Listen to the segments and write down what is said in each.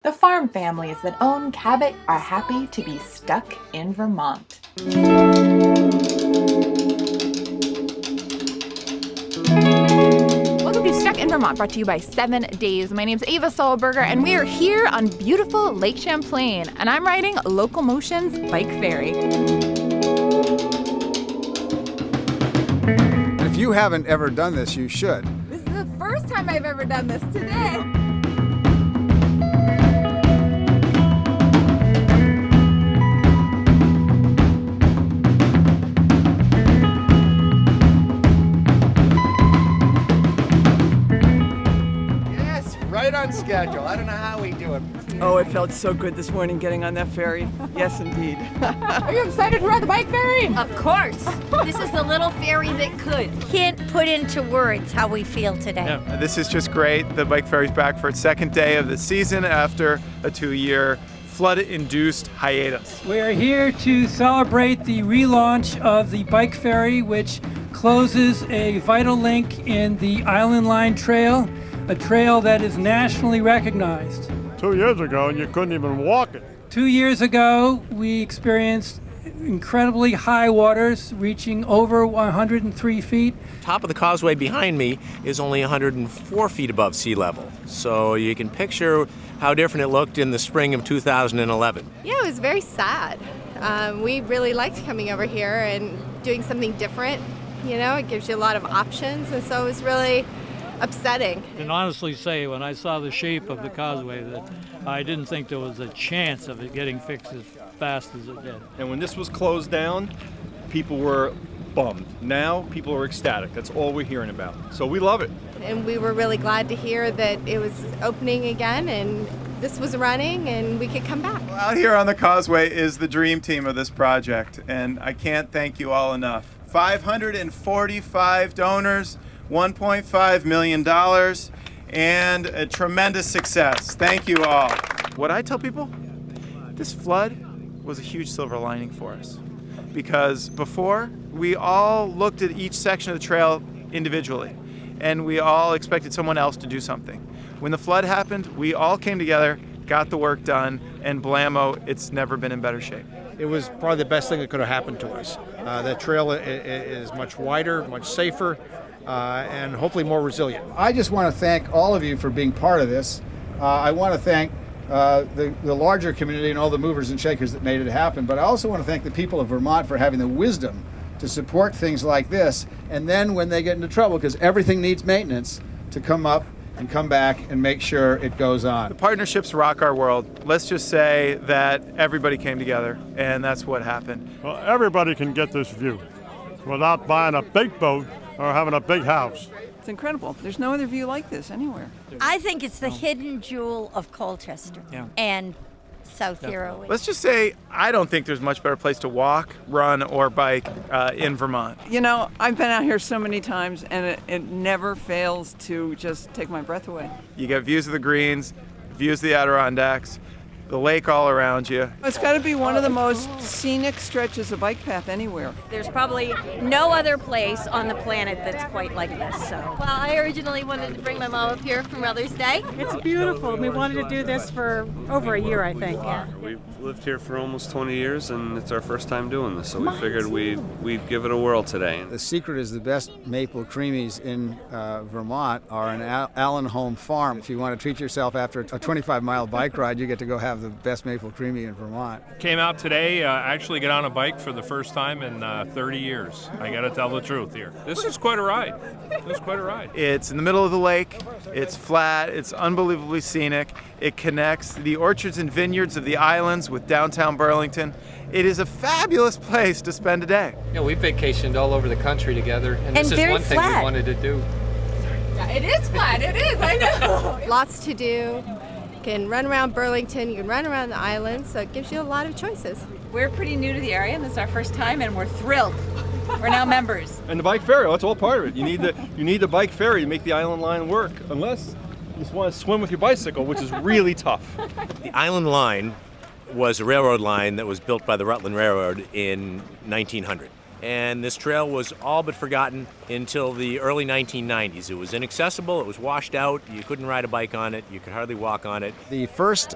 The farm families that own Cabot are happy to be stuck in Vermont. Welcome to Stuck in Vermont, brought to you by 7 Days. My name's Ava Solberger, and we are here on beautiful Lake Champlain, and I'm riding Locomotion's Bike Ferry. If you haven't ever done this, you should. This is the first time I've ever done this today. Right on schedule. I don't know how we do it. Oh, it felt so good this morning getting on that ferry. Yes, indeed. Are you excited to ride the Bike Ferry? Of course. This is the little ferry that could. Can't put into words how we feel today. Yeah. This is just great. The Bike Ferry's back for its second day of the season after a 2-year flood-induced hiatus. We're here to celebrate the relaunch of the Bike Ferry, which closes a vital link in the Island Line Trail, a trail that is nationally recognized. 2 years ago, and you couldn't even walk it. 2 years ago, we experienced incredibly high waters reaching over 103 feet. Top of the causeway behind me is only 104 feet above sea level. So you can picture how different it looked in the spring of 2011. Yeah, it was very sad. We really liked coming over here and doing something different. You know, it gives you a lot of options, and so it was really upsetting. I can honestly say when I saw the shape of the causeway that I didn't think there was a chance of it getting fixed as fast as it did. And when this was closed down, people were bummed. Now people are ecstatic. That's all we're hearing about. So we love it. And we were really glad to hear that it was opening again and this was running and we could come back. Well, out here on the causeway is the dream team of this project, and I can't thank you all enough. 545 donors, $1.5 million, and a tremendous success. Thank you all. What I tell people, this flood was a huge silver lining for us. Because before, we all looked at each section of the trail individually, and we all expected someone else to do something. When the flood happened, we all came together, got the work done, and blammo, it's never been in better shape. It was probably the best thing that could have happened to us. That trail is much wider, much safer, and hopefully more resilient. I just want to thank all of you for being part of this. I want to thank the larger community and all the movers and shakers that made it happen, but I also want to thank the people of Vermont for having the wisdom to support things like this, and then when they get into trouble, because everything needs maintenance, to come up and come back and make sure it goes on. The partnerships rock our world. Let's just say that everybody came together, and that's what happened. Well, everybody can get this view without buying a big boat or having a big house. It's incredible. There's no other view like this anywhere. I think it's the hidden jewel of Colchester and South Hero. Let's just say I don't think there's much better place to walk, run, or bike in Vermont. You know, I've been out here so many times, and it never fails to just take my breath away. You get views of the greens, views of the Adirondacks, the lake all around you. It's got to be one of the most scenic stretches of bike path anywhere. There's probably no other place on the planet that's quite like this. So. Well, I originally wanted to bring my mom up here for Mother's Day. It's beautiful. We wanted to do this for over a year, I think. Yeah. We've lived here for almost 20 years, and it's our first time doing this, so we figured we'd give it a whirl today. The secret is the best maple creamies in Vermont are an Allen Home Farm. If you want to treat yourself after a 25-mile bike ride, you get to go have the best maple creamy in Vermont. Came out today, actually get on a bike for the first time in 30 years. I got to tell the truth here. This is quite a ride. It's in the middle of the lake. It's flat. It's unbelievably scenic. It connects the orchards and vineyards of the islands with downtown Burlington. It is a fabulous place to spend a day. Yeah, we vacationed all over the country together, and this is one thing we wanted to do. Yeah, it is flat. It is. I know. Lots to do. You can run around Burlington. You can run around the island. So it gives you a lot of choices. We're pretty new to the area, and this is our first time, and we're thrilled. We're now members. And the bike ferry, that's all part of it. You need the bike ferry to make the Island Line work, unless you just want to swim with your bicycle, which is really tough. The Island Line was a railroad line that was built by the Rutland Railroad in 1900. and this trail was all but forgotten until the early 1990s. It was inaccessible, it was washed out, you couldn't ride a bike on it, you could hardly walk on it. The first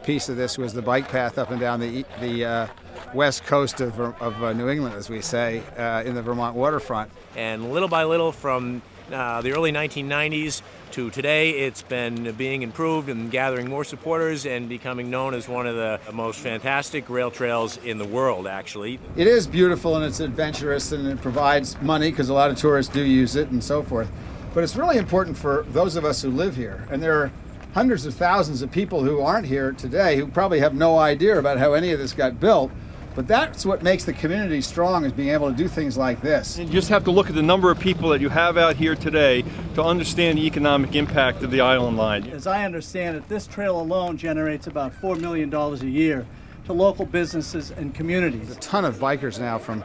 piece of this was the bike path up and down the west coast of New England, as we say, in the Vermont waterfront. And little by little, from the early 1990s to today, it's been being improved and gathering more supporters and becoming known as one of the most fantastic rail trails in the world, actually. It is beautiful and it's adventurous and it provides money because a lot of tourists do use it and so forth. But it's really important for those of us who live here. And there are hundreds of thousands of people who aren't here today who probably have no idea about how any of this got built. But that's what makes the community strong, is being able to do things like this. And you just have to look at the number of people that you have out here today to understand the economic impact of the Island Line. As I understand it, this trail alone generates about $4 million a year to local businesses and communities. There's a ton of bikers now from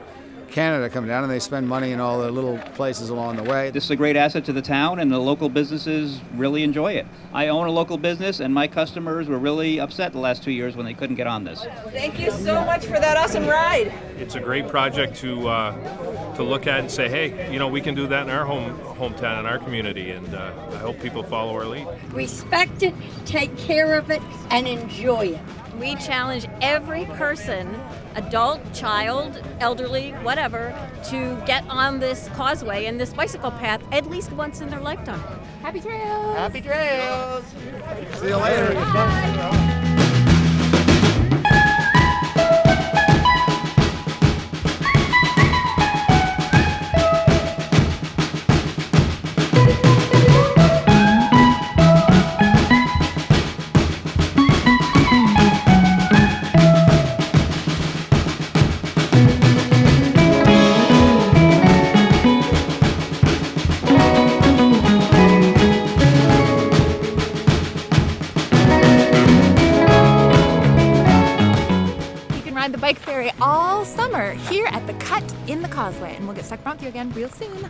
Canada come down and they spend money in all the little places along the way. This is a great asset to the town and the local businesses really enjoy it. I own a local business and my customers were really upset the last 2 years when they couldn't get on this. Thank you so much for that awesome ride. It's a great project to look at and say, hey, you know, we can do that in our hometown, in our community, and I hope people follow our lead. Respect it, take care of it, and enjoy it. We challenge every person, adult, child, elderly, whatever, to get on this causeway and this bicycle path at least once in their lifetime. Happy trails! Happy trails! See you later. Bye. The bike ferry all summer here at the cut in the causeway, and we'll get stuck around with you again real soon.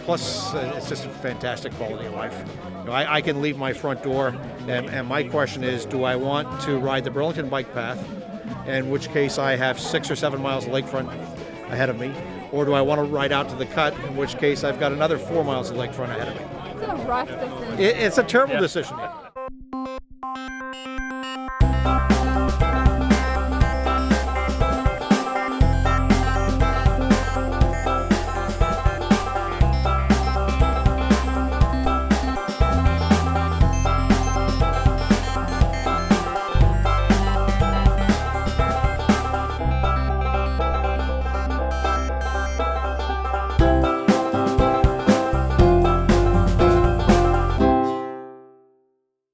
Plus, it's just a fantastic quality of life. You know, I can leave my front door, and my question is, do I want to ride the Burlington bike path, in which case I have 6 or 7 miles of lakefront ahead of me, or do I want to ride out to the cut, in which case I've got another 4 miles of lakefront ahead of me? It's a rough decision. It's a terrible decision.